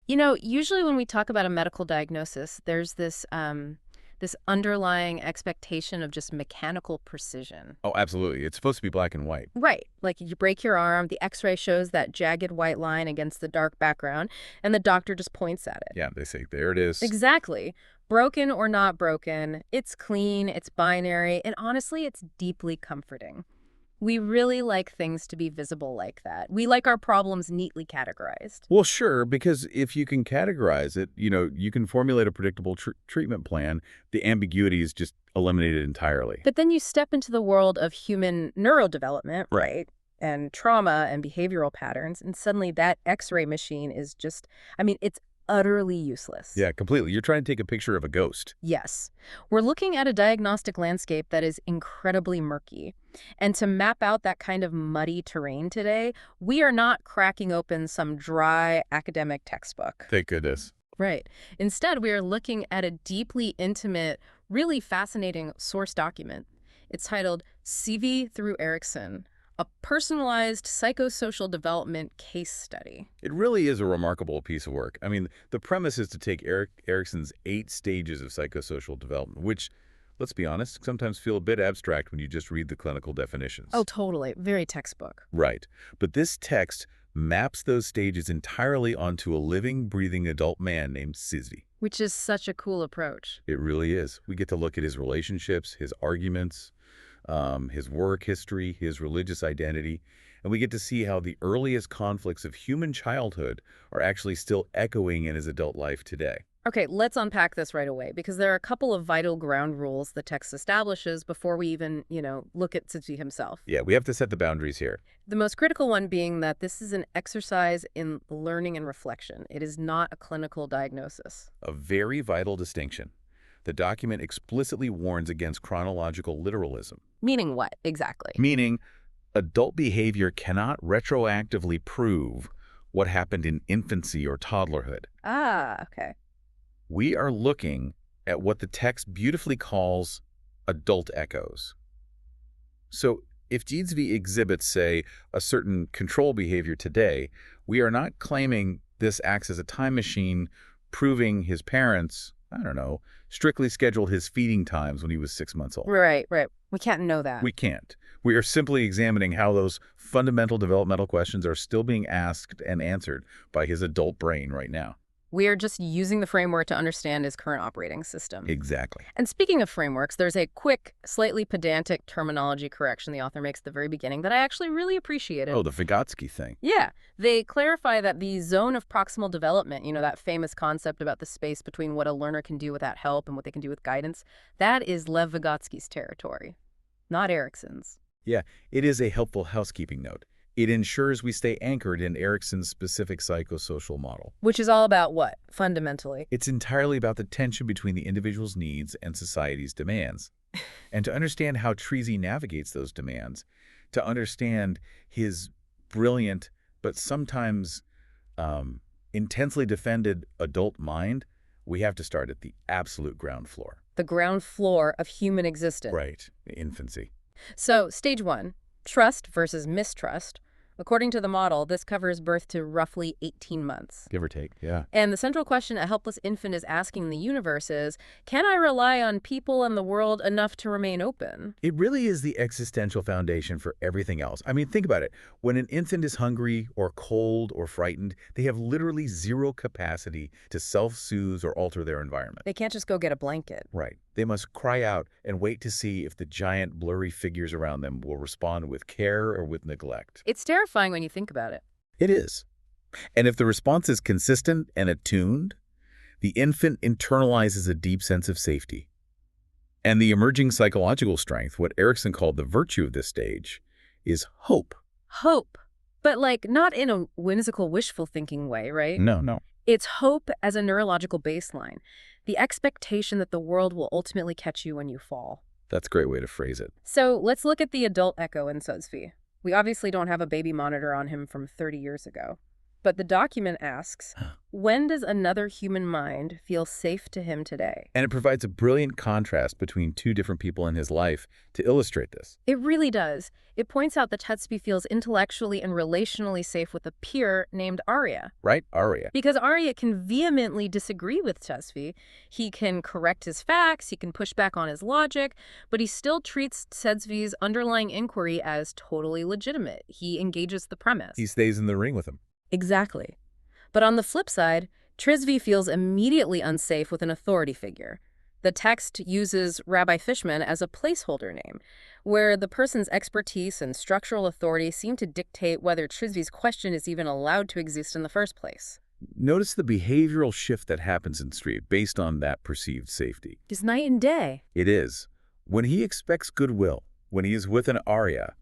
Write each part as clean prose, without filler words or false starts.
Usually when we talk about a medical diagnosis, there's this underlying expectation of just mechanical precision. Oh, absolutely. It's supposed to be black and white. Right. Like you break your arm, the x-ray shows that jagged white line against the dark background, and the doctor just points at it. Yeah, they say, there it is. Exactly. Broken or not broken, it's clean, it's binary, and honestly, it's deeply comforting. We really like things to be visible like that. We like our problems neatly categorized. Well, sure, because if you can categorize it, you can formulate a predictable treatment plan. The ambiguity is just eliminated entirely. But then you step into the world of human neurodevelopment, Right. right? And trauma and behavioral patterns, and suddenly that x-ray machine is just, it's utterly useless. Yeah, completely. You're trying to take a picture of a ghost. Yes. We're looking at a diagnostic landscape that is incredibly murky. And to map out that kind of muddy terrain today, we are not cracking open some dry academic textbook. Thank goodness. Right. Instead, we are looking at a deeply intimate, really fascinating source document. It's titled CV through Erikson, a personalized psychosocial development case study. It really is a remarkable piece of work. I mean, the premise is to take Erikson's 8 stages of psychosocial development, which, let's be honest, sometimes feel a bit abstract when you just read the clinical definitions. Oh, totally. Very textbook. Right. But this text maps those stages entirely onto a living, breathing adult man named Sizvi. Which is such a cool approach. It really is. We get to look at his relationships, his arguments, his work history, his religious identity, and we get to see how the earliest conflicts of human childhood are actually still echoing in his adult life today. Okay, let's unpack this right away, because there are a couple of vital ground rules the text establishes before we even, look at Tzuchi himself. Yeah, we have to set the boundaries here. The most critical one being that this is an exercise in learning and reflection. It is not a clinical diagnosis. A very vital distinction. The document explicitly warns against chronological literalism. Meaning what, exactly? Meaning, adult behavior cannot retroactively prove what happened in infancy or toddlerhood. Ah, okay. We are looking at what the text beautifully calls adult echoes. So if Jidzvi exhibits, say, a certain control behavior today, we are not claiming this acts as a time machine proving his parents, I don't know, strictly scheduled his feeding times when he was 6 months old. Right. We can't know that. We can't. We are simply examining how those fundamental developmental questions are still being asked and answered by his adult brain right now. We are just using the framework to understand his current operating system. Exactly. And speaking of frameworks, there's a quick, slightly pedantic terminology correction the author makes at the very beginning that I actually really appreciated. Oh, the Vygotsky thing. Yeah. They clarify that the zone of proximal development, that famous concept about the space between what a learner can do without help and what they can do with guidance, that is Lev Vygotsky's territory, not Erikson's. Yeah, it is a helpful housekeeping note. It ensures we stay anchored in Erikson's specific psychosocial model. Which is all about what, fundamentally? It's entirely about the tension between the individual's needs and society's demands. And to understand how Treasy navigates those demands, to understand his brilliant but sometimes intensely defended adult mind, we have to start at the absolute ground floor. The ground floor of human existence. Right, infancy. So, stage 1, trust versus mistrust. According to the model, this covers birth to roughly 18 months. Give or take, yeah. And the central question a helpless infant is asking in the universe is, can I rely on people and the world enough to remain open? It really is the existential foundation for everything else. I mean, think about it. When an infant is hungry or cold or frightened, they have literally zero capacity to self-soothe or alter their environment. They can't just go get a blanket. Right. They must cry out and wait to see if the giant, blurry figures around them will respond with care or with neglect. It's terrifying when you think about it. It is. And if the response is consistent and attuned, the infant internalizes a deep sense of safety. And the emerging psychological strength, what Erikson called the virtue of this stage, is hope. Hope. But not in a whimsical, wishful thinking way, right? No. It's hope as a neurological baseline. The expectation that the world will ultimately catch you when you fall. That's a great way to phrase it. So let's look at the adult echo in Suzvi. We obviously don't have a baby monitor on him from 30 years ago. But the document asks, when does another human mind feel safe to him today? And it provides a brilliant contrast between two different people in his life to illustrate this. It really does. It points out that Tetsby feels intellectually and relationally safe with a peer named Arya. Right, Arya? Because Arya can vehemently disagree with Tetsby. He can correct his facts, he can push back on his logic, but he still treats Tetsby's underlying inquiry as totally legitimate. He engages the premise. He stays in the ring with him. Exactly. But on the flip side, Trisby feels immediately unsafe with an authority figure. The text uses Rabbi Fishman as a placeholder name, where the person's expertise and structural authority seem to dictate whether Trisby's question is even allowed to exist in the first place. Notice the behavioral shift that happens in Street based on that perceived safety. It's night and day. It is. When he expects goodwill, when he is with an Arya,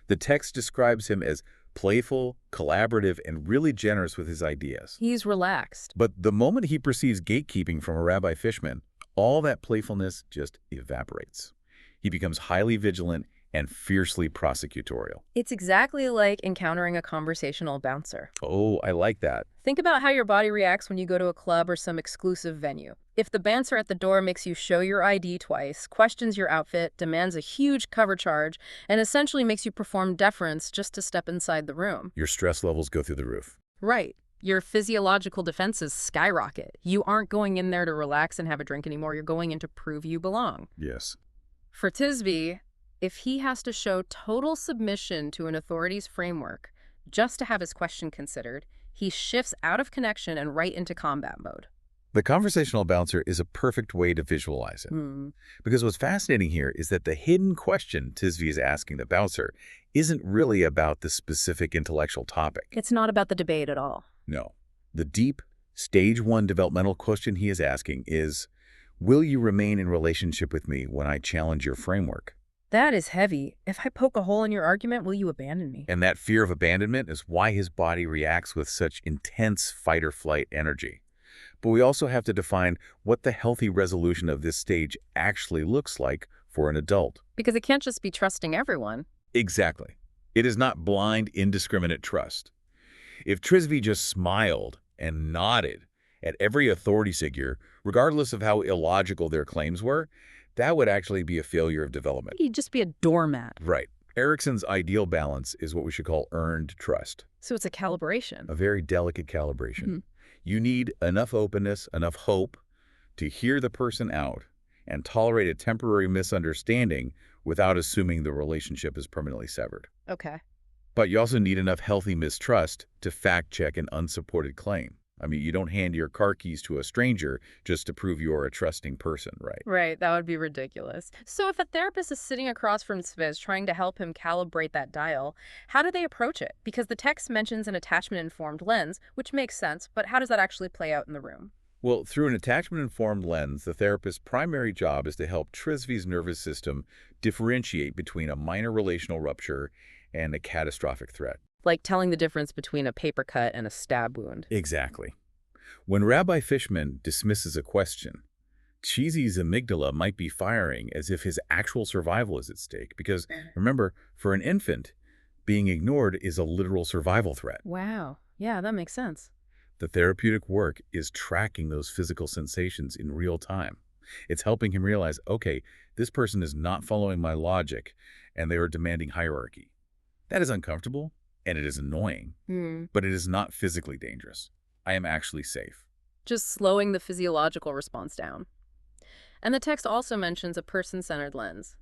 the text describes him as playful, collaborative, and really generous with his ideas. He's relaxed. But the moment he perceives gatekeeping from a Rabbi Fishman, all that playfulness just evaporates. He becomes highly vigilant and fiercely prosecutorial. It's exactly like encountering a conversational bouncer. Oh, I like that. Think about how your body reacts when you go to a club or some exclusive venue. If the bouncer at the door makes you show your ID twice, questions your outfit, demands a huge cover charge, and essentially makes you perform deference just to step inside the room. Your stress levels go through the roof. Right. Your physiological defenses skyrocket. You aren't going in there to relax and have a drink anymore. You're going in to prove you belong. Yes. For Thisbe, if he has to show total submission to an authority's framework just to have his question considered, he shifts out of connection and right into combat mode. The conversational bouncer is a perfect way to visualize it. Because what's fascinating here is that the hidden question Thisbe is asking the bouncer isn't really about the specific intellectual topic. It's not about the debate at all. No. The deep, stage 1 developmental question he is asking is, will you remain in relationship with me when I challenge your framework? That is heavy. If I poke a hole in your argument, will you abandon me? And that fear of abandonment is why his body reacts with such intense fight-or-flight energy. But we also have to define what the healthy resolution of this stage actually looks like for an adult. Because it can't just be trusting everyone. Exactly. It is not blind, indiscriminate trust. If Thisbe just smiled and nodded at every authority figure, regardless of how illogical their claims were, that would actually be a failure of development. He'd just be a doormat. Right. Erikson's ideal balance is what we should call earned trust. So it's a calibration. A very delicate calibration. You need enough openness, enough hope to hear the person out and tolerate a temporary misunderstanding without assuming the relationship is permanently severed. Okay. But you also need enough healthy mistrust to fact-check an unsupported claim. I mean, you don't hand your car keys to a stranger just to prove you're a trusting person, right? Right, that would be ridiculous. So if a therapist is sitting across from Svez trying to help him calibrate that dial, how do they approach it? Because the text mentions an attachment-informed lens, which makes sense, but how does that actually play out in the room? Well, through an attachment-informed lens, the therapist's primary job is to help Thisbe's nervous system differentiate between a minor relational rupture and a catastrophic threat. Like telling the difference between a paper cut and a stab wound. Exactly. When Rabbi Fishman dismisses a question, Cheesy's amygdala might be firing as if his actual survival is at stake. Because, remember, for an infant, being ignored is a literal survival threat. Wow. Yeah, that makes sense. The therapeutic work is tracking those physical sensations in real time. It's helping him realize, okay, this person is not following my logic, and they are demanding hierarchy. That is uncomfortable. And it is annoying, but it is not physically dangerous. I am actually safe. Just slowing the physiological response down. And the text also mentions a person-centered lens.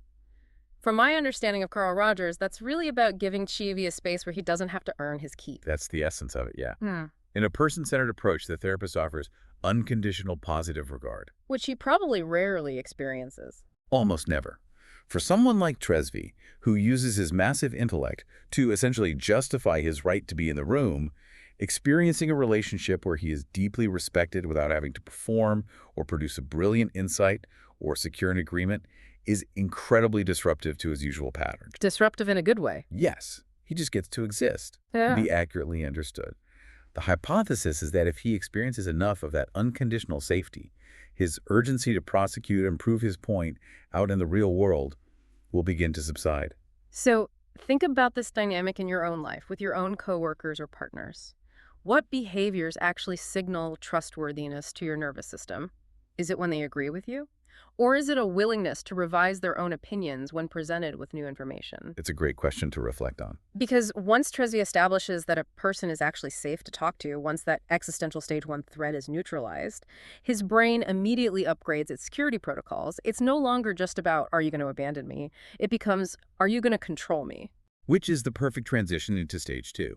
From my understanding of Carl Rogers, that's really about giving Chivi a space where he doesn't have to earn his keep. That's the essence of it, yeah. In a person-centered approach, the therapist offers unconditional positive regard. Which he probably rarely experiences. Almost never. For someone like Thisbe, who uses his massive intellect to essentially justify his right to be in the room, experiencing a relationship where he is deeply respected without having to perform or produce a brilliant insight or secure an agreement is incredibly disruptive to his usual patterns. Disruptive in a good way. Yes, he just gets to exist Yeah. and be accurately understood. The hypothesis is that if he experiences enough of that unconditional safety, his urgency to prosecute and prove his point out in the real world will begin to subside. So think about this dynamic in your own life with your own coworkers or partners. What behaviors actually signal trustworthiness to your nervous system? Is it when they agree with you? Or is it a willingness to revise their own opinions when presented with new information? It's a great question to reflect on. Because once Trevi establishes that a person is actually safe to talk to, once that existential stage 1 threat is neutralized, his brain immediately upgrades its security protocols. It's no longer just about, are you going to abandon me? It becomes, are you going to control me? Which is the perfect transition into stage 2.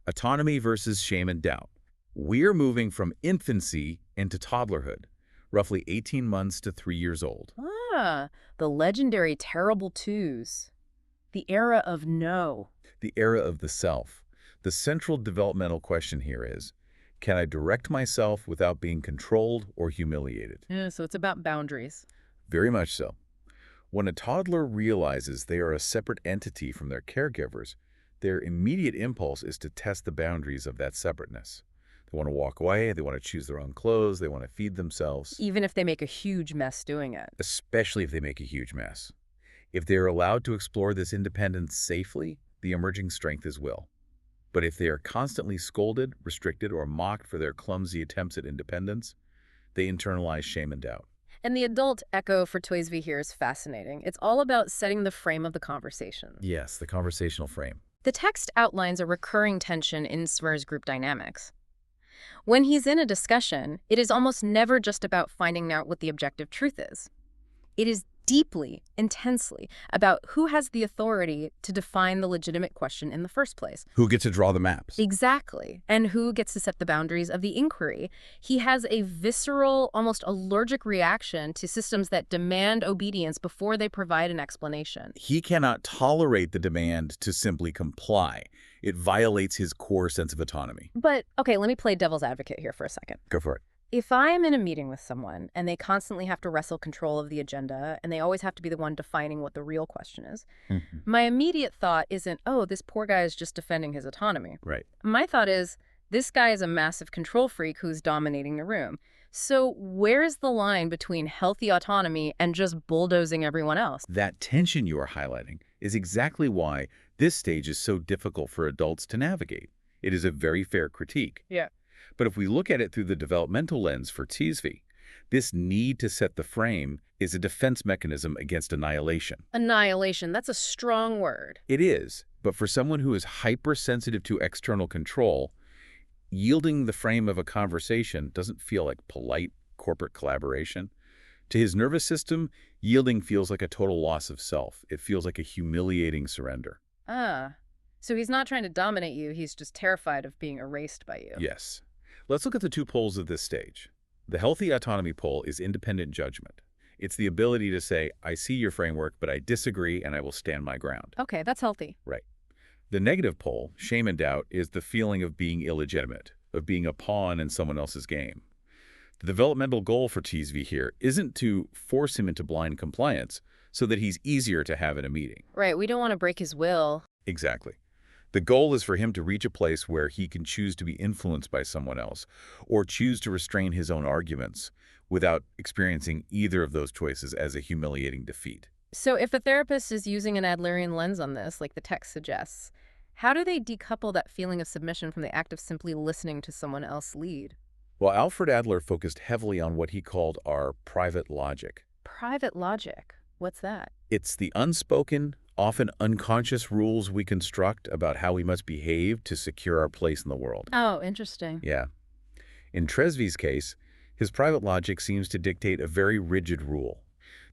Autonomy versus shame and doubt. We're moving from infancy into toddlerhood, roughly 18 months to 3 years old. Ah, the legendary terrible twos. The era of no. The era of the self. The central developmental question here is, can I direct myself without being controlled or humiliated? Yeah, so it's about boundaries. Very much so. When a toddler realizes they are a separate entity from their caregivers, their immediate impulse is to test the boundaries of that separateness. They want to walk away, they want to choose their own clothes, they want to feed themselves, Even if they make a huge mess doing it. especially if they make a huge mess. If they are allowed to explore this independence safely, the emerging strength is will. But if they are constantly scolded, restricted, or mocked for their clumsy attempts at independence, they internalize shame and doubt. And the adult echo for Toysby here is fascinating. It's all about setting the frame of the conversation. Yes, the conversational frame. The text outlines a recurring tension in Swear's group dynamics. When he's in a discussion, it is almost never just about finding out what the objective truth is. It is deeply, intensely about who has the authority to define the legitimate question in the first place. Who gets to draw the maps? Exactly. And who gets to set the boundaries of the inquiry. He has a visceral, almost allergic reaction to systems that demand obedience before they provide an explanation. He cannot tolerate the demand to simply comply. It violates his core sense of autonomy. But, okay, let me play devil's advocate here for a second. Go for it. If I am in a meeting with someone and they constantly have to wrestle control of the agenda and they always have to be the one defining what the real question is, my immediate thought isn't, oh, this poor guy is just defending his autonomy. Right. My thought is, this guy is a massive control freak who's dominating the room. So where's the line between healthy autonomy and just bulldozing everyone else? That tension you are highlighting is exactly why this stage is so difficult for adults to navigate. It is a very fair critique. Yeah. But if we look at it through the developmental lens for Teasby, this need to set the frame is a defense mechanism against annihilation. Annihilation, that's a strong word. It is, but for someone who is hypersensitive to external control, yielding the frame of a conversation doesn't feel like polite corporate collaboration. To his nervous system, yielding feels like a total loss of self. It feels like a humiliating surrender. Ah, so he's not trying to dominate you, he's just terrified of being erased by you. Yes. Let's look at the two poles of this stage. The healthy autonomy pole is independent judgment. It's the ability to say, I see your framework, but I disagree and I will stand my ground. Okay, that's healthy. Right. The negative pole, shame and doubt, is the feeling of being illegitimate, of being a pawn in someone else's game. The developmental goal for Teasby here isn't to force him into blind compliance so that he's easier to have in a meeting. Right, we don't want to break his will. Exactly. The goal is for him to reach a place where he can choose to be influenced by someone else or choose to restrain his own arguments without experiencing either of those choices as a humiliating defeat. So if a therapist is using an Adlerian lens on this, like the text suggests, how do they decouple that feeling of submission from the act of simply listening to someone else lead? Well, Alfred Adler focused heavily on what he called our private logic. Private logic. What's that? It's the unspoken, often unconscious rules we construct about how we must behave to secure our place in the world. Oh, interesting. Yeah. In Tresvy's case, his private logic seems to dictate a very rigid rule.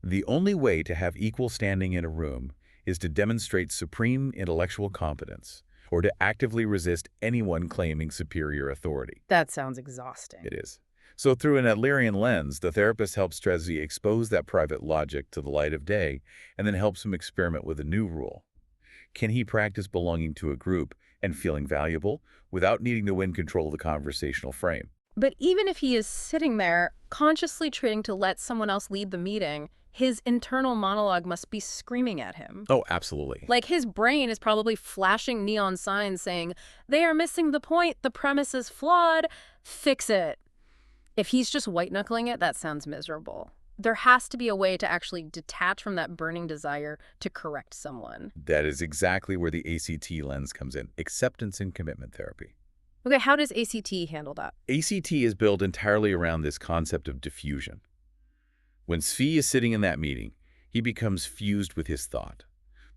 The only way to have equal standing in a room is to demonstrate supreme intellectual competence or to actively resist anyone claiming superior authority. That sounds exhausting. It is. So through an Adlerian lens, the therapist helps Tresvy expose that private logic to the light of day and then helps him experiment with a new rule. Can he practice belonging to a group and feeling valuable without needing to win control of the conversational frame? But even if he is sitting there, consciously trying to let someone else lead the meeting, his internal monologue must be screaming at him. Oh, absolutely. Like his brain is probably flashing neon signs saying, they are missing the point, the premise is flawed, fix it. If he's just white-knuckling it, that sounds miserable. There has to be a way to actually detach from that burning desire to correct someone. That is exactly where the ACT lens comes in, acceptance and commitment therapy. Okay, how does ACT handle that? ACT is built entirely around this concept of diffusion. When Svi is sitting in that meeting, he becomes fused with his thought.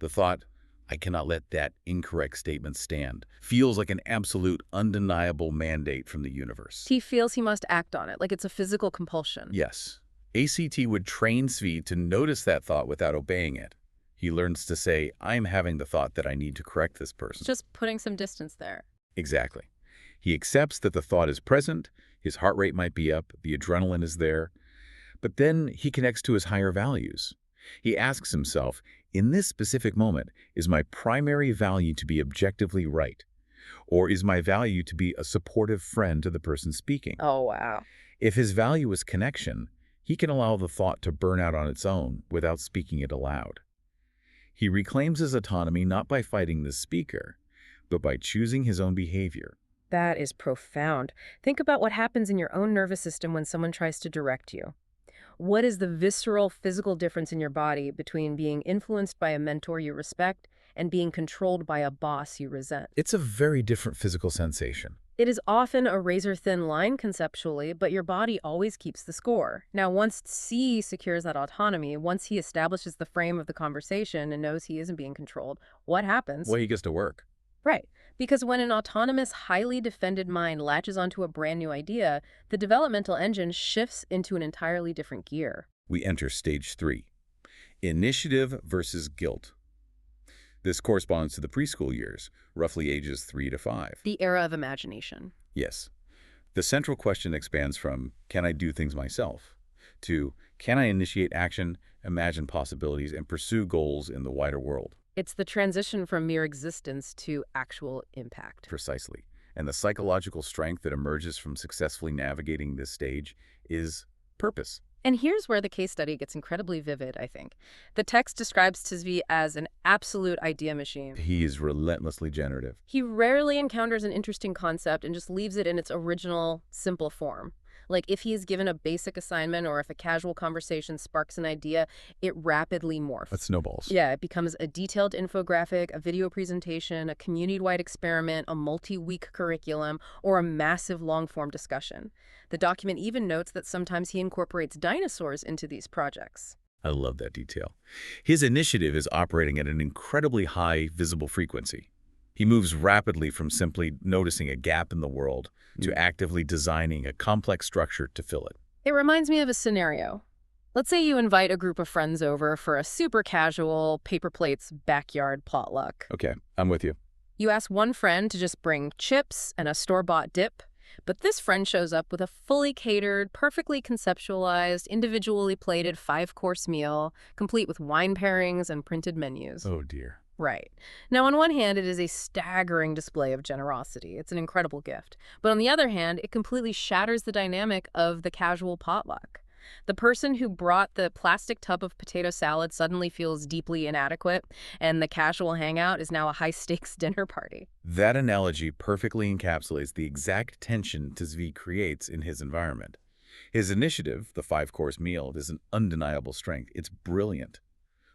The thought, I cannot let that incorrect statement stand, feels like an absolute, undeniable mandate from the universe. He feels he must act on it, like it's a physical compulsion. Yes, ACT would train Svi to notice that thought without obeying it. He learns to say, I'm having the thought that I need to correct this person. Just putting some distance there. Exactly. He accepts that the thought is present, his heart rate might be up, the adrenaline is there, but then he connects to his higher values. He asks himself, in this specific moment, is my primary value to be objectively right? Or is my value to be a supportive friend to the person speaking? Oh, wow. If his value is connection, he can allow the thought to burn out on its own without speaking it aloud. He reclaims his autonomy not by fighting the speaker, but by choosing his own behavior. That is profound. Think about what happens in your own nervous system when someone tries to direct you. What is the visceral physical difference in your body between being influenced by a mentor you respect and being controlled by a boss you resent? It's a very different physical sensation. It is often a razor-thin line conceptually, but your body always keeps the score. Now, once C secures that autonomy, once he establishes the frame of the conversation and knows he isn't being controlled, what happens? Well, he gets to work. Right. Because when an autonomous, highly defended mind latches onto a brand new idea, the developmental engine shifts into an entirely different gear. We enter stage 3, initiative versus guilt. This corresponds to the preschool years, roughly ages 3 to 5. The era of imagination. Yes. The central question expands from, can I do things myself? To, can I initiate action, imagine possibilities, and pursue goals in the wider world? It's the transition from mere existence to actual impact. Precisely. And the psychological strength that emerges from successfully navigating this stage is purpose. And here's where the case study gets incredibly vivid, I think. The text describes Tisvi as an absolute idea machine. He is relentlessly generative. He rarely encounters an interesting concept and just leaves it in its original, simple form. Like if he is given a basic assignment or if a casual conversation sparks an idea, it rapidly morphs. That snowballs. Yeah, it becomes a detailed infographic, a video presentation, a community-wide experiment, a multi-week curriculum, or a massive long-form discussion. The document even notes that sometimes he incorporates dinosaurs into these projects. I love that detail. His initiative is operating at an incredibly high visible frequency. He moves rapidly from simply noticing a gap in the world to actively designing a complex structure to fill it. It reminds me of a scenario. Let's say you invite a group of friends over for a super casual paper plates backyard potluck. Okay, I'm with you. You ask one friend to just bring chips and a store-bought dip, but this friend shows up with a fully catered, perfectly conceptualized, individually plated 5-course meal, complete with wine pairings and printed menus. Oh, dear. Right. Now, on one hand, it is a staggering display of generosity. It's an incredible gift. But on the other hand, it completely shatters the dynamic of the casual potluck. The person who brought the plastic tub of potato salad suddenly feels deeply inadequate, and the casual hangout is now a high-stakes dinner party. That analogy perfectly encapsulates the exact tension Tisvi creates in his environment. His initiative, the 5-course meal, is an undeniable strength. It's brilliant.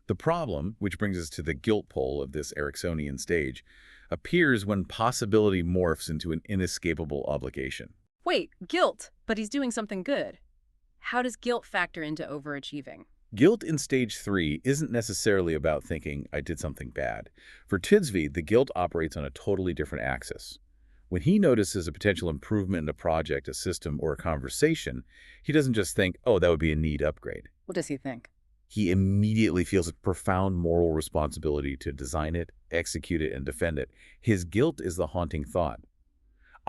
The problem, which brings us to the guilt pole of this Eriksonian stage, appears when possibility morphs into an inescapable obligation. Wait, guilt, but he's doing something good. How does guilt factor into overachieving? Guilt in stage 3 isn't necessarily about thinking, I did something bad. For Tisvi, the guilt operates on a totally different axis. When he notices a potential improvement in a project, a system, or a conversation, he doesn't just think, oh, that would be a neat upgrade. What does he think? He immediately feels a profound moral responsibility to design it, execute it, and defend it. His guilt is the haunting thought.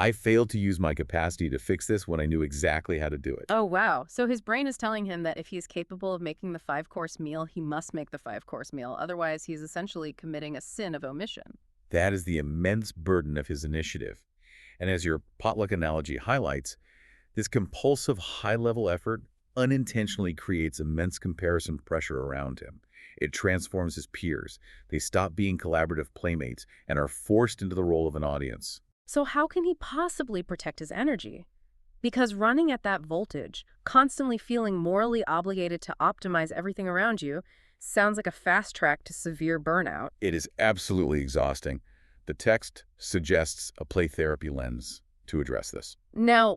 I failed to use my capacity to fix this when I knew exactly how to do it. Oh, wow. So his brain is telling him that if he is capable of making the 5-course meal, he must make the 5-course meal. Otherwise, he's essentially committing a sin of omission. That is the immense burden of his initiative. And as your potluck analogy highlights, this compulsive high-level effort unintentionally creates immense comparison pressure around him. It transforms his peers. They stop being collaborative playmates and are forced into the role of an audience. So how can he possibly protect his energy? Because running at that voltage, constantly feeling morally obligated to optimize everything around you, sounds like a fast track to severe burnout. It is absolutely exhausting. The text suggests a play therapy lens. to address this. Now,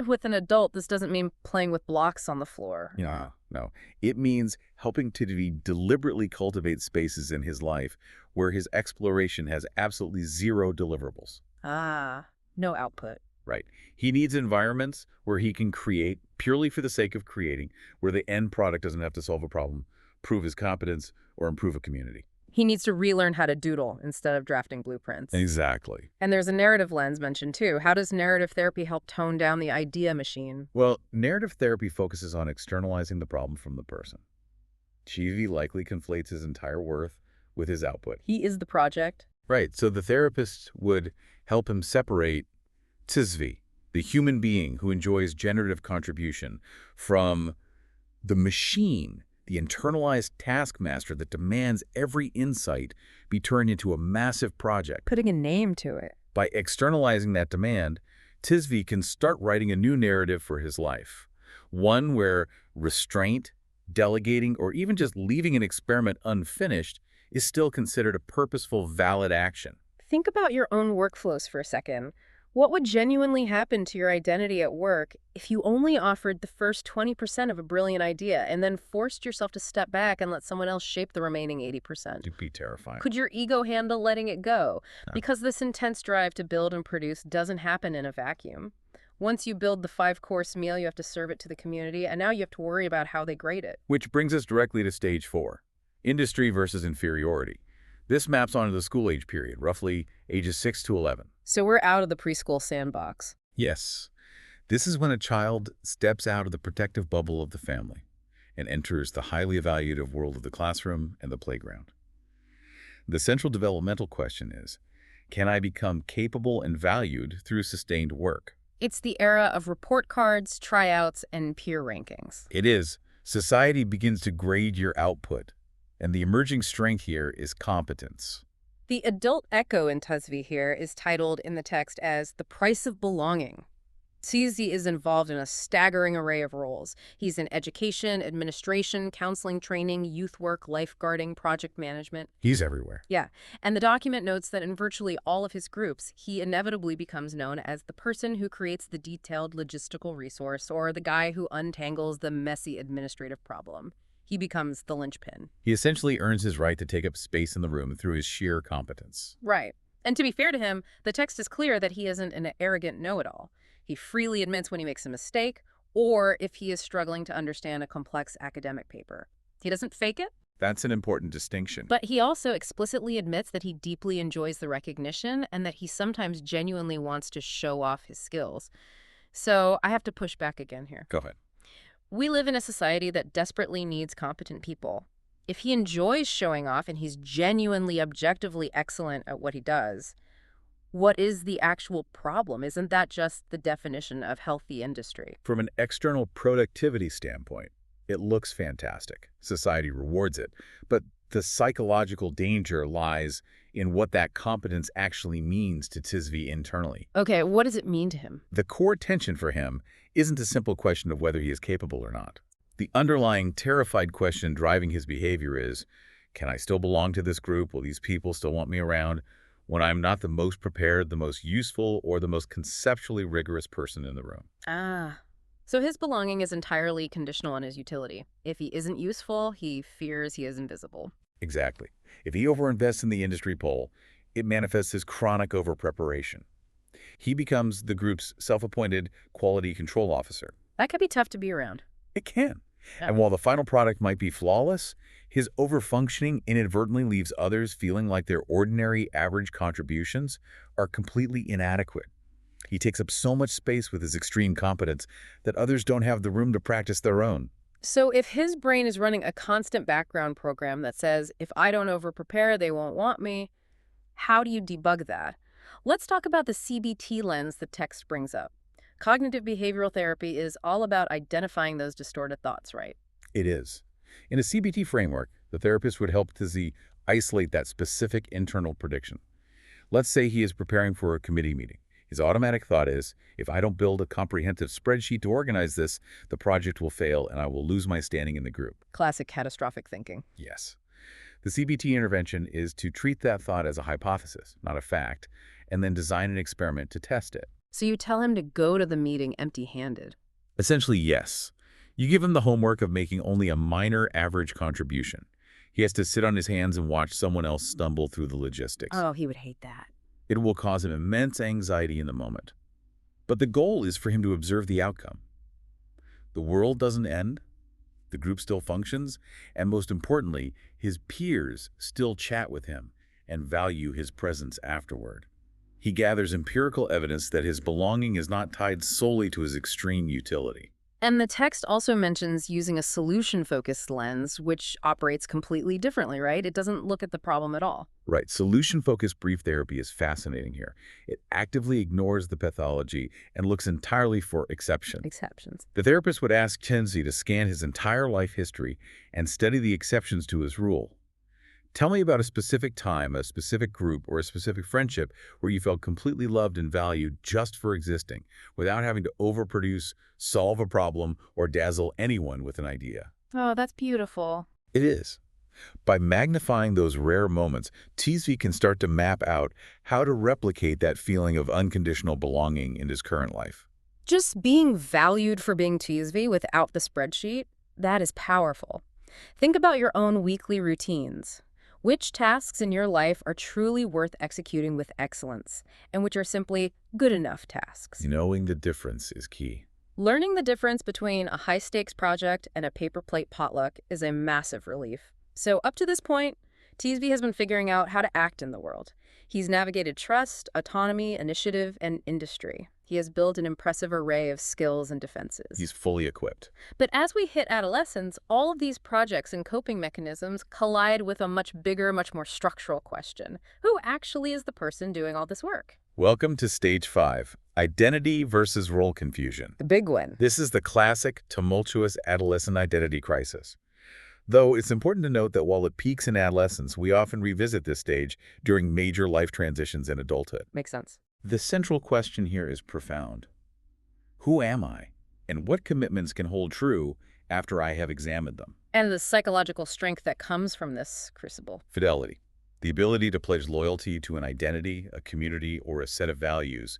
with an adult, this doesn't mean playing with blocks on the floor. Yeah, no. It means helping to deliberately cultivate spaces in his life where his exploration has absolutely zero deliverables. Ah, no output. Right. He needs environments where he can create purely for the sake of creating, where the end product doesn't have to solve a problem, prove his competence, or improve a community. He needs to relearn how to doodle instead of drafting blueprints. Exactly. And there's a narrative lens mentioned too. How does narrative therapy help tone down the idea machine? Well, narrative therapy focuses on externalizing the problem from the person. Chivi likely conflates his entire worth with his output. He is the project. Right, so the therapist would help him separate Tzvi, the human being who enjoys generative contribution, from the machine, the internalized taskmaster that demands every insight be turned into a massive project. Putting a name to it. By externalizing that demand, Tzvi can start writing a new narrative for his life, one where restraint, delegating, or even just leaving an experiment unfinished is still considered a purposeful, valid action. Think about your own workflows for a second. What would genuinely happen to your identity at work if you only offered the first 20% of a brilliant idea and then forced yourself to step back and let someone else shape the remaining 80%? It'd be terrifying. Could your ego handle letting it go? No. Because this intense drive to build and produce doesn't happen in a vacuum. Once you build the 5-course meal, you have to serve it to the community, and now you have to worry about how they grade it. Which brings us directly to stage 4, industry versus inferiority. This maps onto the school age period, roughly ages 6 to 11. So we're out of the preschool sandbox. Yes. This is when a child steps out of the protective bubble of the family and enters the highly evaluative world of the classroom and the playground. The central developmental question is, can I become capable and valued through sustained work? It's the era of report cards, tryouts, and peer rankings. It is. Society begins to grade your output, and the emerging strength here is competence. The adult echo in Tzvi here is titled in the text as The Price of Belonging. Tzvi is involved in a staggering array of roles. He's in education, administration, counseling, training, youth work, lifeguarding, project management. He's everywhere. Yeah, and the document notes that in virtually all of his groups, he inevitably becomes known as the person who creates the detailed logistical resource or the guy who untangles the messy administrative problem. He becomes the linchpin. He essentially earns his right to take up space in the room through his sheer competence. Right. And to be fair to him, the text is clear that he isn't an arrogant know-it-all. He freely admits when he makes a mistake or if he is struggling to understand a complex academic paper. He doesn't fake it. That's an important distinction. But he also explicitly admits that he deeply enjoys the recognition and that he sometimes genuinely wants to show off his skills. So I have to push back again here. Go ahead. We live in a society that desperately needs competent people. If he enjoys showing off and he's genuinely, objectively excellent at what he does, what is the actual problem? Isn't that just the definition of healthy industry? From an external productivity standpoint, it looks fantastic. Society rewards it. But the psychological danger lies in what that competence actually means to Tzvi internally. Okay, what does it mean to him? The core tension for him isn't a simple question of whether he is capable or not. The underlying terrified question driving his behavior is, can I still belong to this group? Will these people still want me around when I'm not the most prepared, the most useful, or the most conceptually rigorous person in the room? Ah. So his belonging is entirely conditional on his utility. If he isn't useful, he fears he is invisible. Exactly. If he overinvests in the industry poll, it manifests as chronic overpreparation. He becomes the group's self-appointed quality control officer. That could be tough to be around. It can. Yeah. And while the final product might be flawless, his overfunctioning inadvertently leaves others feeling like their ordinary average contributions are completely inadequate. He takes up so much space with his extreme competence that others don't have the room to practice their own. So if his brain is running a constant background program that says, if I don't overprepare, they won't want me, how do you debug that? Let's talk about the CBT lens the text brings up. Cognitive behavioral therapy is all about identifying those distorted thoughts, right? It is. In a CBT framework, the therapist would help Tzvi isolate that specific internal prediction. Let's say he is preparing for a committee meeting. His automatic thought is, if I don't build a comprehensive spreadsheet to organize this, the project will fail and I will lose my standing in the group. Classic catastrophic thinking. Yes. The CBT intervention is to treat that thought as a hypothesis, not a fact, and then design an experiment to test it. So you tell him to go to the meeting empty-handed. Essentially, yes. You give him the homework of making only a minor average contribution. He has to sit on his hands and watch someone else stumble through the logistics. Oh, he would hate that. It will cause him immense anxiety in the moment. But the goal is for him to observe the outcome. The world doesn't end, the group still functions, and most importantly, his peers still chat with him and value his presence afterward. He gathers empirical evidence that his belonging is not tied solely to his extreme utility. And the text also mentions using a solution-focused lens, which operates completely differently, right? It doesn't look at the problem at all. Right, solution-focused brief therapy is fascinating here. It actively ignores the pathology and looks entirely for exceptions. Exceptions. The therapist would ask Chenzi to scan his entire life history and study the exceptions to his rule. Tell me about a specific time, a specific group, or a specific friendship where you felt completely loved and valued just for existing, without having to overproduce, solve a problem, or dazzle anyone with an idea. Oh, that's beautiful. It is. By magnifying those rare moments, TSV can start to map out how to replicate that feeling of unconditional belonging in his current life. Just being valued for being TSV without the spreadsheet, that is powerful. Think about your own weekly routines. Which tasks in your life are truly worth executing with excellence, and which are simply good enough tasks? Knowing the difference is key. Learning the difference between a high-stakes project and a paper plate potluck is a massive relief. So up to this point, TSV has been figuring out how to act in the world. He's navigated trust, autonomy, initiative, and industry. He has built an impressive array of skills and defenses. He's fully equipped. But as we hit adolescence, all of these projects and coping mechanisms collide with a much bigger, much more structural question. Who actually is the person doing all this work? Welcome to Stage 5, Identity versus Role Confusion. The big one. This is the classic, tumultuous adolescent identity crisis. Though it's important to note that while it peaks in adolescence, we often revisit this stage during major life transitions in adulthood. Makes sense. The central question here is profound. Who am I? And what commitments can hold true after I have examined them? And the psychological strength that comes from this crucible. Fidelity. The ability to pledge loyalty to an identity, a community, or a set of values,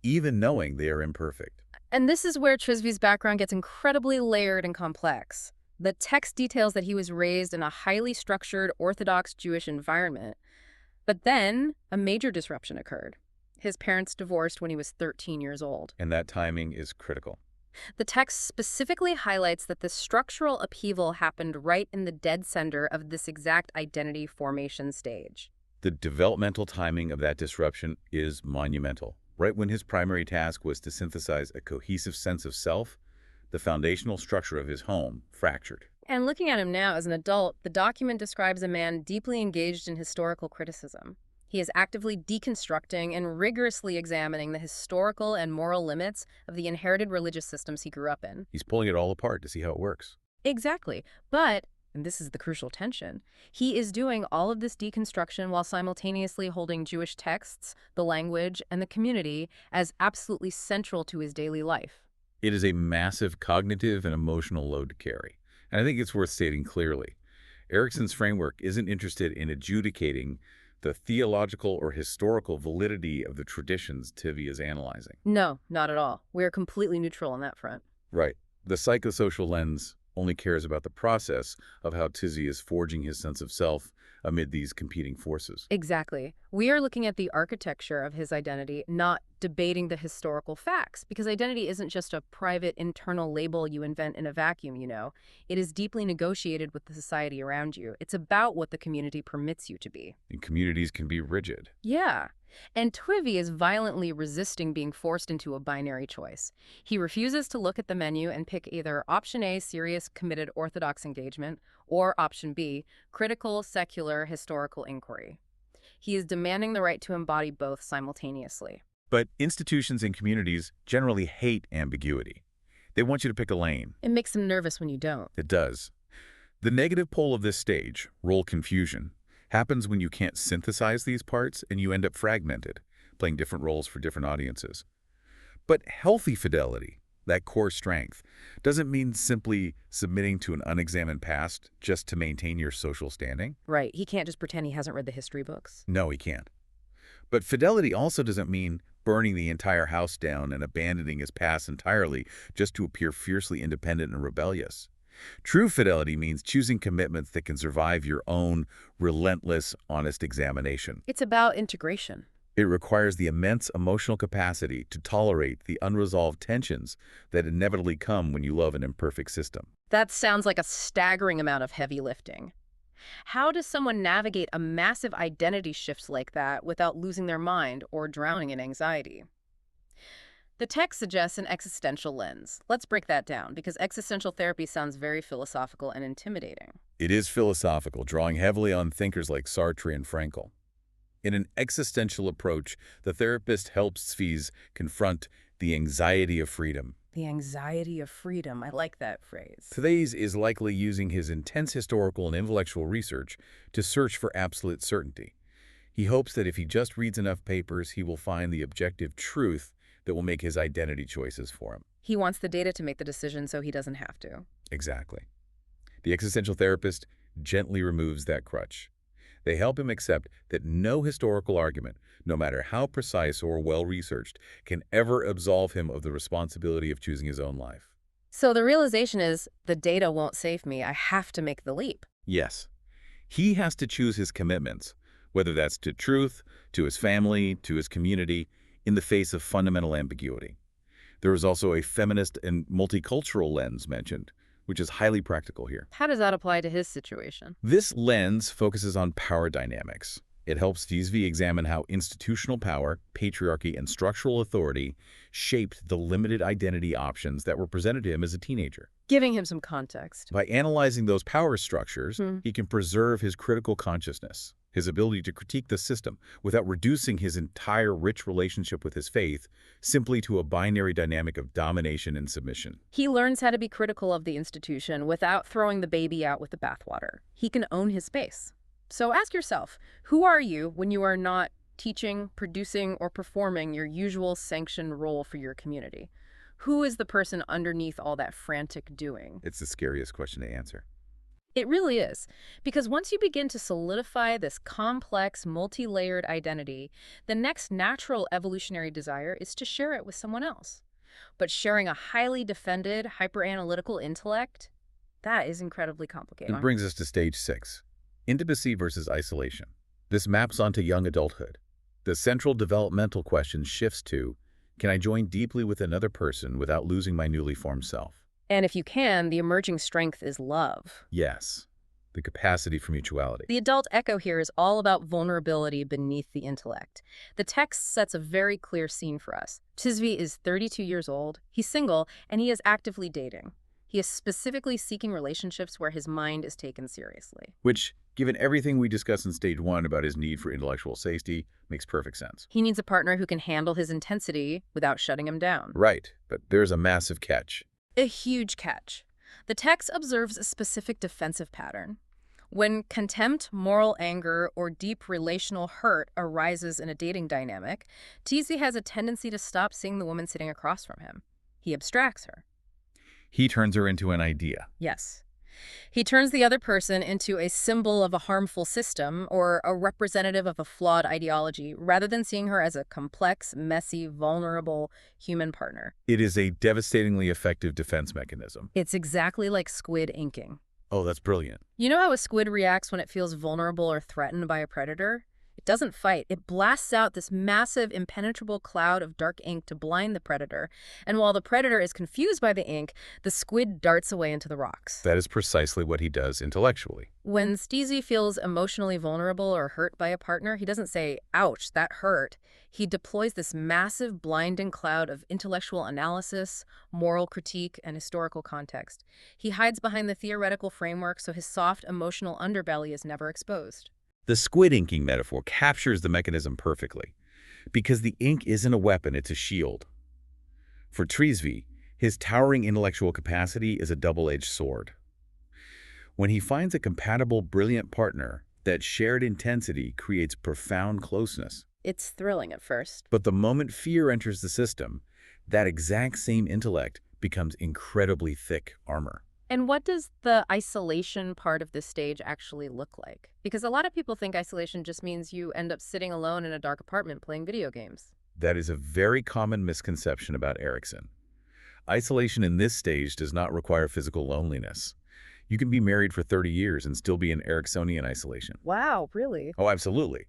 even knowing they are imperfect. And this is where Trisby's background gets incredibly layered and complex. The text details that he was raised in a highly structured Orthodox Jewish environment. But then a major disruption occurred. His parents divorced when he was 13 years old. And that timing is critical. The text specifically highlights that the structural upheaval happened right in the dead center of this exact identity formation stage. The developmental timing of that disruption is monumental. Right when his primary task was to synthesize a cohesive sense of self, the foundational structure of his home fractured. And looking at him now as an adult, the document describes a man deeply engaged in historical criticism. He is actively deconstructing and rigorously examining the historical and moral limits of the inherited religious systems he grew up in. He's pulling it all apart to see how it works. Exactly. But, and this is the crucial tension, he is doing all of this deconstruction while simultaneously holding Jewish texts, the language, and the community as absolutely central to his daily life. It is a massive cognitive and emotional load to carry. And I think it's worth stating clearly. Erikson's framework isn't interested in adjudicating the theological or historical validity of the traditions Tivy is analyzing. No, not at all. We are completely neutral on that front. Right. The psychosocial lens only cares about the process of how Tivy is forging his sense of self amid these competing forces. Exactly. We are looking at the architecture of his identity, not debating the historical facts, because identity isn't just a private internal label you invent in a vacuum, you know. It is deeply negotiated with the society around you. It's about what the community permits you to be. And communities can be rigid. Yeah. And Twivy is violently resisting being forced into a binary choice. He refuses to look at the menu and pick either option A, serious, committed Orthodox engagement, or option B, critical, secular, historical inquiry. He is demanding the right to embody both simultaneously. But institutions and communities generally hate ambiguity. They want you to pick a lane. It makes them nervous when you don't. It does. The negative pole of this stage, role confusion, happens when you can't synthesize these parts and you end up fragmented, playing different roles for different audiences. But healthy fidelity, that core strength, doesn't mean simply submitting to an unexamined past just to maintain your social standing. Right. He can't just pretend he hasn't read the history books. No, he can't. But fidelity also doesn't mean burning the entire house down and abandoning his past entirely just to appear fiercely independent and rebellious. True fidelity means choosing commitments that can survive your own relentless, honest examination. It's about integration. It requires the immense emotional capacity to tolerate the unresolved tensions that inevitably come when you love an imperfect system. That sounds like a staggering amount of heavy lifting. How does someone navigate a massive identity shift like that without losing their mind or drowning in anxiety? The text suggests an existential lens. Let's break that down, because existential therapy sounds very philosophical and intimidating. It is philosophical, drawing heavily on thinkers like Sartre and Frankl. In an existential approach, the therapist helps Sviz confront the anxiety of freedom. The anxiety of freedom. I like that phrase. Sviz is likely using his intense historical and intellectual research to search for absolute certainty. He hopes that if he just reads enough papers, he will find the objective truth that will make his identity choices for him. He wants the data to make the decision so he doesn't have to. Exactly. The existential therapist gently removes that crutch. They help him accept that no historical argument, no matter how precise or well-researched, can ever absolve him of the responsibility of choosing his own life. So the realization is, the data won't save me. I have to make the leap. Yes. He has to choose his commitments, whether that's to truth, to his family, to his community, in the face of fundamental ambiguity. There is also a feminist and multicultural lens mentioned, which is highly practical here. How does that apply to his situation? This lens focuses on power dynamics. It helps Sviz examine how institutional power, patriarchy, and structural authority shaped the limited identity options that were presented to him as a teenager. Giving him some context. By analyzing those power structures, he can preserve his critical consciousness, his ability to critique the system without reducing his entire rich relationship with his faith simply to a binary dynamic of domination and submission. He learns how to be critical of the institution without throwing the baby out with the bathwater. He can own his space. So ask yourself, who are you when you are not teaching, producing, or performing your usual sanctioned role for your community? Who is the person underneath all that frantic doing? It's the scariest question to answer. It really is, because once you begin to solidify this complex, multi-layered identity, the next natural evolutionary desire is to share it with someone else. But sharing a highly defended, hyper-analytical intellect, that is incredibly complicated. It brings us to stage 6, intimacy versus isolation. This maps onto young adulthood. The central developmental question shifts to, can I join deeply with another person without losing my newly formed self? And if you can, the emerging strength is love. Yes, the capacity for mutuality. The adult echo here is all about vulnerability beneath the intellect. The text sets a very clear scene for us. Sviz is 32 years old, he's single, and he is actively dating. He is specifically seeking relationships where his mind is taken seriously. Which, given everything we discussed in stage 1 about his need for intellectual safety, makes perfect sense. He needs a partner who can handle his intensity without shutting him down. Right, but there's a massive catch. A huge catch. The text observes a specific defensive pattern. When contempt, moral anger, or deep relational hurt arises in a dating dynamic, Sviz has a tendency to stop seeing the woman sitting across from him. He abstracts her. He turns her into an idea. Yes. He turns the other person into a symbol of a harmful system or a representative of a flawed ideology, rather than seeing her as a complex, messy, vulnerable human partner. It is a devastatingly effective defense mechanism. It's exactly like squid inking. Oh, that's brilliant. You know how a squid reacts when it feels vulnerable or threatened by a predator? It doesn't fight. It blasts out this massive, impenetrable cloud of dark ink to blind the predator. And while the predator is confused by the ink, the squid darts away into the rocks. That is precisely what he does intellectually. When Sviz feels emotionally vulnerable or hurt by a partner, he doesn't say, ouch, that hurt. He deploys this massive, blinding cloud of intellectual analysis, moral critique, and historical context. He hides behind the theoretical framework so his soft, emotional underbelly is never exposed. The squid inking metaphor captures the mechanism perfectly, because the ink isn't a weapon, it's a shield. For Sviz, his towering intellectual capacity is a double-edged sword. When he finds a compatible, brilliant partner, that shared intensity creates profound closeness. It's thrilling at first. But the moment fear enters the system, that exact same intellect becomes incredibly thick armor. And what does the isolation part of this stage actually look like? Because a lot of people think isolation just means you end up sitting alone in a dark apartment playing video games. That is a very common misconception about Erikson. Isolation in this stage does not require physical loneliness. You can be married for 30 years and still be in Eriksonian isolation. Wow, really? Oh, absolutely.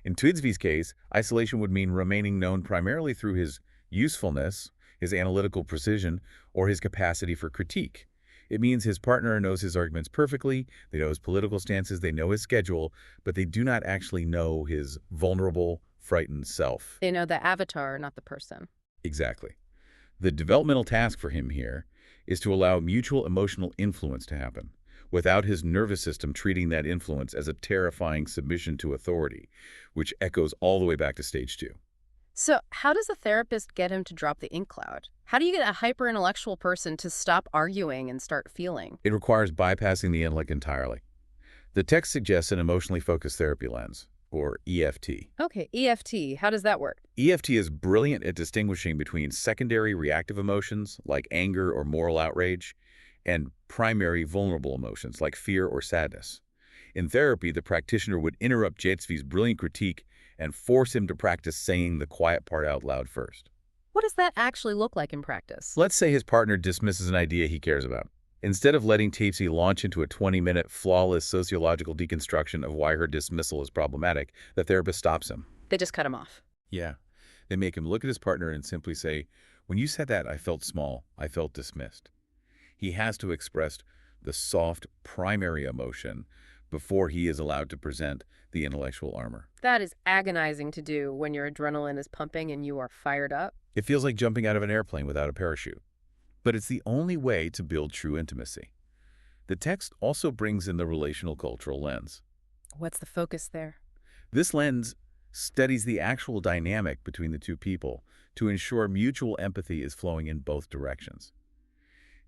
In Twidsby's case, isolation would mean remaining known primarily through his usefulness, his analytical precision, or his capacity for critique. It means his partner knows his arguments perfectly, they know his political stances, they know his schedule, but they do not actually know his vulnerable, frightened self. They know the avatar, not the person. Exactly. The developmental task for him here is to allow mutual emotional influence to happen, without his nervous system treating that influence as a terrifying submission to authority, which echoes all the way back to stage 2. So how does a therapist get him to drop the ink cloud? How do you get a hyper-intellectual person to stop arguing and start feeling? It requires bypassing the intellect entirely. The text suggests an emotionally focused therapy lens, or EFT. Okay, EFT, how does that work? EFT is brilliant at distinguishing between secondary reactive emotions, like anger or moral outrage, and primary vulnerable emotions, like fear or sadness. In therapy, the practitioner would interrupt Jetsvy's brilliant critique and force him to practice saying the quiet part out loud first. What does that actually look like in practice? Let's say his partner dismisses an idea he cares about. Instead of letting Tetsy launch into a 20-minute flawless sociological deconstruction of why her dismissal is problematic, the therapist stops him. They just cut him off. Yeah. They make him look at his partner and simply say, "When you said that, I felt small. I felt dismissed." He has to express the soft primary emotion before he is allowed to present the intellectual armor. That is agonizing to do when your adrenaline is pumping and you are fired up. It feels like jumping out of an airplane without a parachute. But it's the only way to build true intimacy. The text also brings in the relational cultural lens. What's the focus there? This lens studies the actual dynamic between the two people to ensure mutual empathy is flowing in both directions.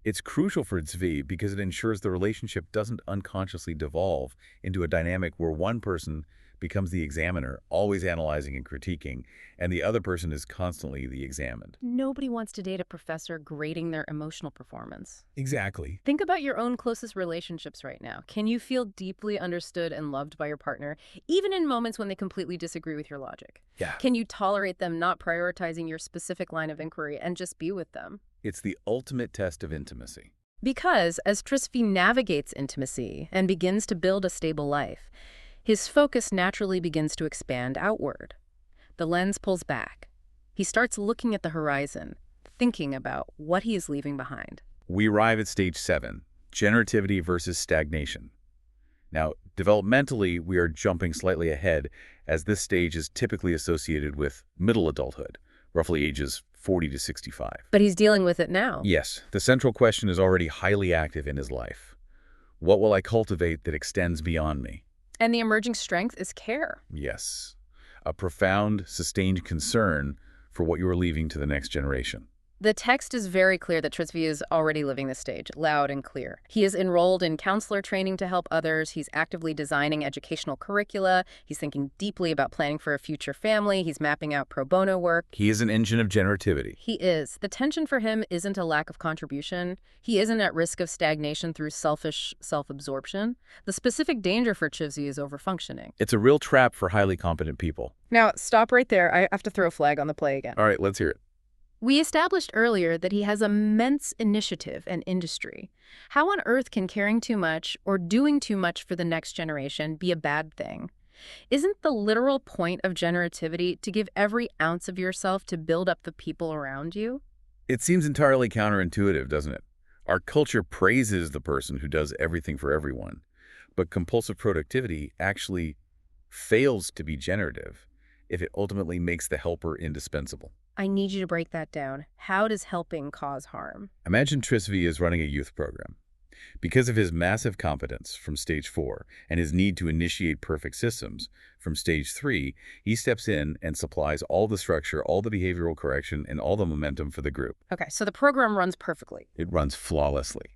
It's crucial for Zvi because it ensures the relationship doesn't unconsciously devolve into a dynamic where one person becomes the examiner, always analyzing and critiquing, and the other person is constantly the examined. Nobody wants to date a professor grading their emotional performance. Exactly. Think about your own closest relationships right now. Can you feel deeply understood and loved by your partner, even in moments when they completely disagree with your logic? Yeah. Can you tolerate them not prioritizing your specific line of inquiry and just be with them? It's the ultimate test of intimacy. Because as Trisvi navigates intimacy and begins to build a stable life, his focus naturally begins to expand outward. The lens pulls back. He starts looking at the horizon, thinking about what he is leaving behind. We arrive at stage 7, generativity versus stagnation. Now, developmentally, we are jumping slightly ahead, as this stage is typically associated with middle adulthood, roughly ages 40 to 65. But he's dealing with it now. Yes, the central question is already highly active in his life. What will I cultivate that extends beyond me? And the emerging strength is care. Yes, a profound, sustained concern for what you are leaving to the next generation. The text is very clear that Trisvi is already living this stage, loud and clear. He is enrolled in counselor training to help others. He's actively designing educational curricula. He's thinking deeply about planning for a future family. He's mapping out pro bono work. He is an engine of generativity. He is. The tension for him isn't a lack of contribution. He isn't at risk of stagnation through selfish self-absorption. The specific danger for Trisvi is overfunctioning. It's a real trap for highly competent people. Now, stop right there. I have to throw a flag on the play again. All right, let's hear it. We established earlier that he has immense initiative and industry. How on earth can caring too much or doing too much for the next generation be a bad thing? Isn't the literal point of generativity to give every ounce of yourself to build up the people around you? It seems entirely counterintuitive, doesn't it? Our culture praises the person who does everything for everyone, but compulsive productivity actually fails to be generative if it ultimately makes the helper indispensable. I need you to break that down. How does helping cause harm? Imagine Trisvi is running a youth program. Because of his massive competence from stage 4 and his need to initiate perfect systems from stage 3, he steps in and supplies all the structure, all the behavioral correction, and all the momentum for the group. Okay, so the program runs perfectly. It runs flawlessly.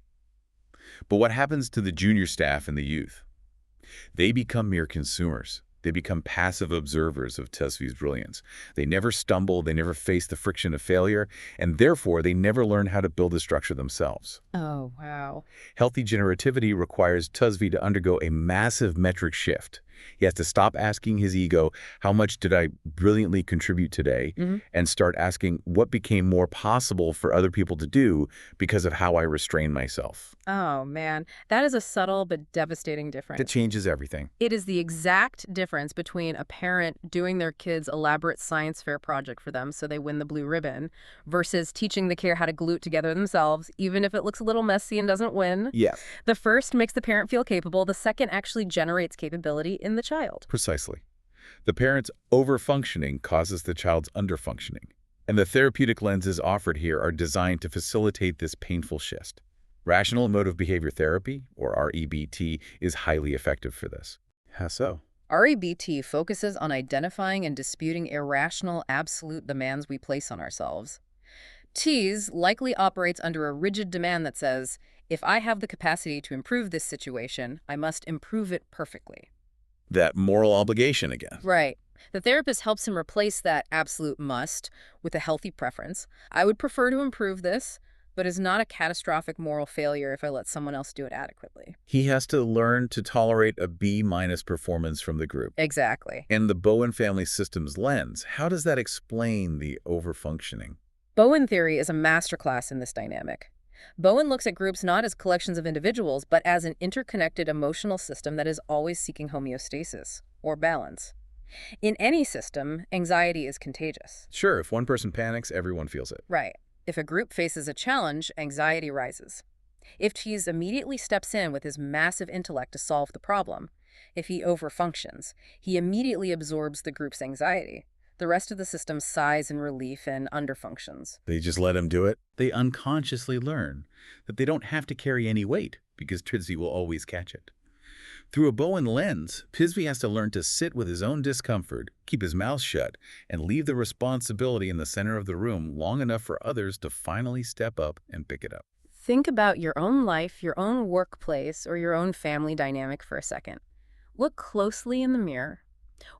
But what happens to the junior staff and the youth? They become mere consumers. They become passive observers of Trisvi's brilliance. They never stumble, they never face the friction of failure, and therefore they never learn how to build the structure themselves. Oh, wow. Healthy generativity requires Trisvi to undergo a massive metric shift. He has to stop asking his ego, how much did I brilliantly contribute today, Hmm. and start asking what became more possible for other people to do because of how I restrain myself. Oh, man. That is a subtle but devastating That difference. changes everything. It is the exact difference between a parent doing their kid's elaborate science fair project for them so they win the blue ribbon versus teaching the kid how to glue it together themselves, even if it looks a little messy and doesn't win. Yeah, The first makes the parent feel capable. The second actually generates capability in the child. precisely. The parent's overfunctioning causes the child's underfunctioning. And the therapeutic lenses offered here are designed to facilitate this painful shift. Rational emotive behavior therapy, or REBT, is highly effective for this. How so? REBT focuses on identifying and disputing irrational, absolute demands we place on ourselves. TEAS likely operates under a rigid demand that says, if I have the capacity to improve this situation, I must improve it perfectly. That moral obligation again. Right. The therapist helps him replace that absolute must with a healthy preference. I would prefer to improve this, but it's not a catastrophic moral failure if I let someone else do it adequately. He has to learn to tolerate a B- performance from the group. Exactly. In the Bowen family systems lens, how does that explain the overfunctioning? Bowen theory is a masterclass in this dynamic. Bowen looks at groups not as collections of individuals, but as an interconnected emotional system that is always seeking homeostasis, or balance. In any system, anxiety is contagious. Sure, if one person panics, everyone feels it. Right. If a group faces a challenge, anxiety rises. If Cheese immediately steps in with his massive intellect to solve the problem, if he overfunctions, he immediately absorbs the group's anxiety. The rest of the system sighs in relief and underfunctions. They just let him do it. They unconsciously learn that they don't have to carry any weight because Trizzy will always catch it. Through a Bowen lens, Pisby has to learn to sit with his own discomfort, keep his mouth shut, and leave the responsibility in the center of the room long enough for others to finally step up and pick it up. Think about your own life, your own workplace, or your own family dynamic for a second. Look closely in the mirror.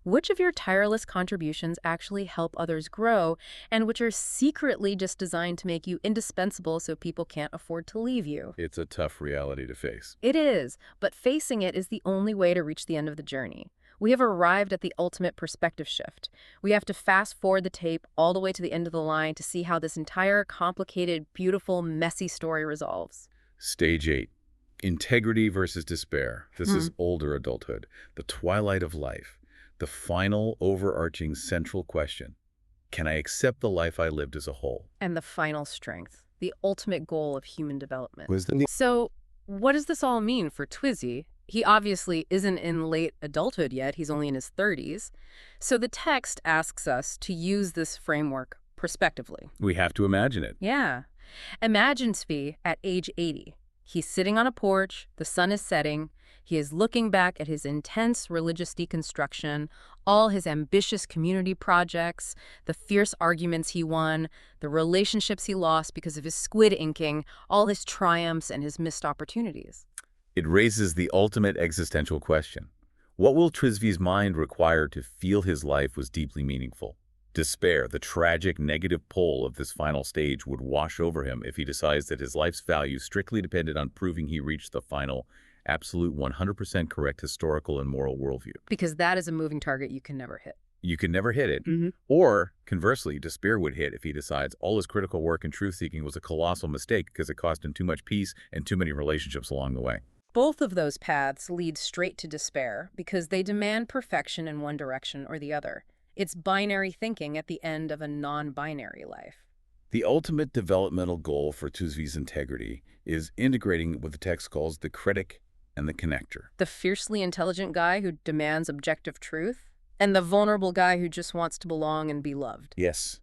Which of your tireless contributions actually help others grow, and which are secretly just designed to make you indispensable so people can't afford to leave you? It's a tough reality to face. It is, but facing it is the only way to reach the end of the journey. We have arrived at the ultimate perspective shift. We have to fast forward the tape all the way to the end of the line to see how this entire complicated, beautiful, messy story resolves. Stage 8. Integrity versus despair. This is older adulthood, the twilight of life, the final overarching central question. Can I accept the life I lived as a whole? And the final strength, the ultimate goal of human development. Wisdom. So, what does this all mean for Twizzy? He obviously isn't in late adulthood yet, he's only in his 30s. So the text asks us to use this framework prospectively. We have to imagine it. Yeah. Imagine Zvi at age 80. He's sitting on a porch, the sun is setting, he is looking back at his intense religious deconstruction, all his ambitious community projects, the fierce arguments he won, the relationships he lost because of his squid inking, all his triumphs and his missed opportunities. It raises the ultimate existential question. What will Trizvy's mind require to feel his life was deeply meaningful? Despair, the tragic negative pull of this final stage, would wash over him if he decides that his life's value strictly depended on proving he reached the final, absolute 100% correct historical and moral worldview. Because that is a moving target you can never hit. You can never hit it. Or, conversely, despair would hit if he decides all his critical work and truth-seeking was a colossal mistake because it cost him too much peace and too many relationships along the way. Both of those paths lead straight to despair because they demand perfection in one direction or the other. It's binary thinking at the end of a non-binary life. The ultimate developmental goal for Tuzvi's integrity is integrating what the text calls the critic and the connector. The fiercely intelligent guy who demands objective truth, and the vulnerable guy who just wants to belong and be loved. Yes,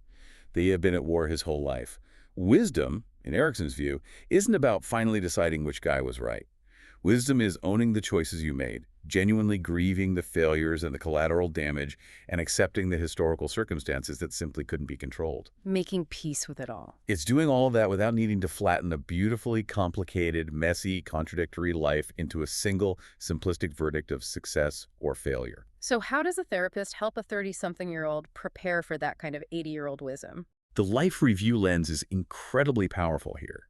they have been at war his whole life. Wisdom, in Erikson's view, isn't about finally deciding which guy was right. Wisdom is owning the choices you made, genuinely grieving the failures and the collateral damage, and accepting the historical circumstances that simply couldn't be controlled. Making peace with it all. It's doing all of that without needing to flatten a beautifully complicated, messy, contradictory life into a single, simplistic verdict of success or failure. So how does a therapist help a 30-something-year-old prepare for that kind of 80-year-old wisdom? The life review lens is incredibly powerful here.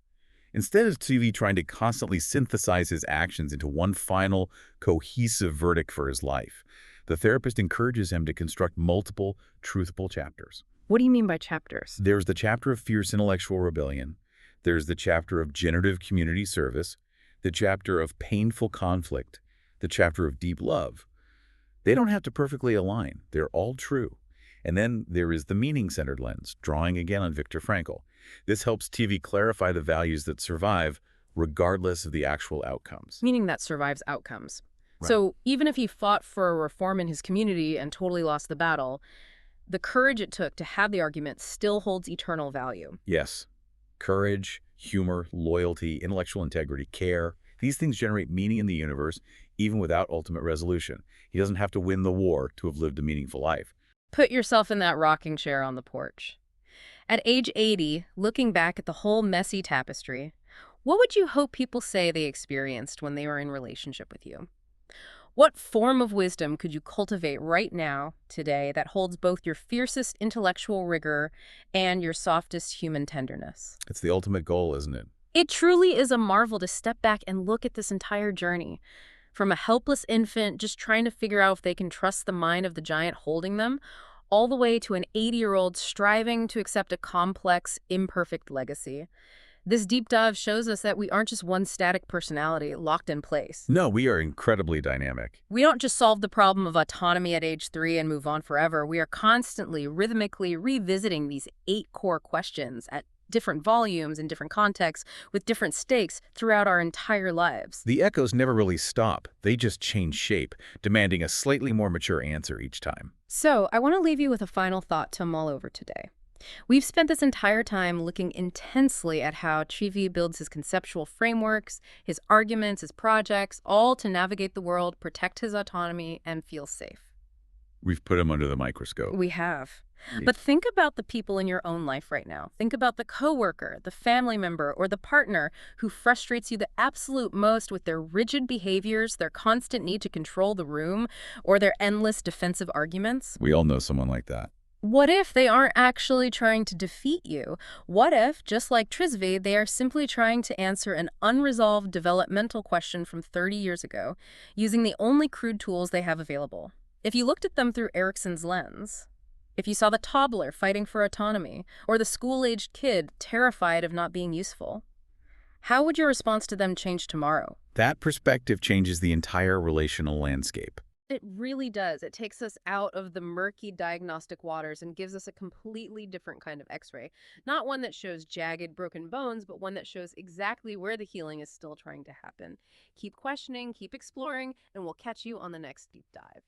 Instead of TV trying to constantly synthesize his actions into one final, cohesive verdict for his life, the therapist encourages him to construct multiple, truthful chapters. What do you mean by chapters? There's the chapter of fierce intellectual rebellion. There's the chapter of generative community service, the chapter of painful conflict, the chapter of deep love. They don't have to perfectly align. They're all true. And then there is the meaning-centered lens, drawing again on Viktor Frankl. This helps TV clarify the values that survive regardless of the actual outcomes. Meaning that survives outcomes. Right. So even if he fought for a reform in his community and totally lost the battle, the courage it took to have the argument still holds eternal value. Yes. Courage, humor, loyalty, intellectual integrity, care. These things generate meaning in the universe, even without ultimate resolution. He doesn't have to win the war to have lived a meaningful life. Put yourself in that rocking chair on the porch. At age 80, looking back at the whole messy tapestry, what would you hope people say they experienced when they were in relationship with you? What form of wisdom could you cultivate right now, today, that holds both your fiercest intellectual rigor and your softest human tenderness? It's the ultimate goal, isn't it? It truly is a marvel to step back and look at this entire journey. From a helpless infant just trying to figure out if they can trust the mind of the giant holding them, all the way to an 80-year-old striving to accept a complex, imperfect legacy. This deep dive shows us that we aren't just one static personality locked in place. No, we are incredibly dynamic. We don't just solve the problem of autonomy at age 3 and move on forever. We are constantly, rhythmically revisiting these 8 core questions at different volumes in different contexts with different stakes throughout our entire lives. The echoes never really stop. They just change shape, demanding a slightly more mature answer each time. So, I want to leave you with a final thought to mull over today. We've spent this entire time looking intensely at how Chivi builds his conceptual frameworks, his arguments, his projects, all to navigate the world, protect his autonomy, and feel safe. We've put him under the microscope. We have. But think about the people in your own life right now. Think about the coworker, the family member, or the partner who frustrates you the absolute most with their rigid behaviors, their constant need to control the room, or their endless defensive arguments. We all know someone like that. What if they aren't actually trying to defeat you? What if, just like Trisvi, they are simply trying to answer an unresolved developmental question from 30 years ago, using the only crude tools they have available? If you looked at them through Erikson's lens, if you saw the toddler fighting for autonomy, or the school-aged kid terrified of not being useful, how would your response to them change tomorrow? That perspective changes the entire relational landscape. It really does. It takes us out of the murky diagnostic waters and gives us a completely different kind of X-ray. Not one that shows jagged, broken bones, but one that shows exactly where the healing is still trying to happen. Keep questioning, keep exploring, and we'll catch you on the next deep dive.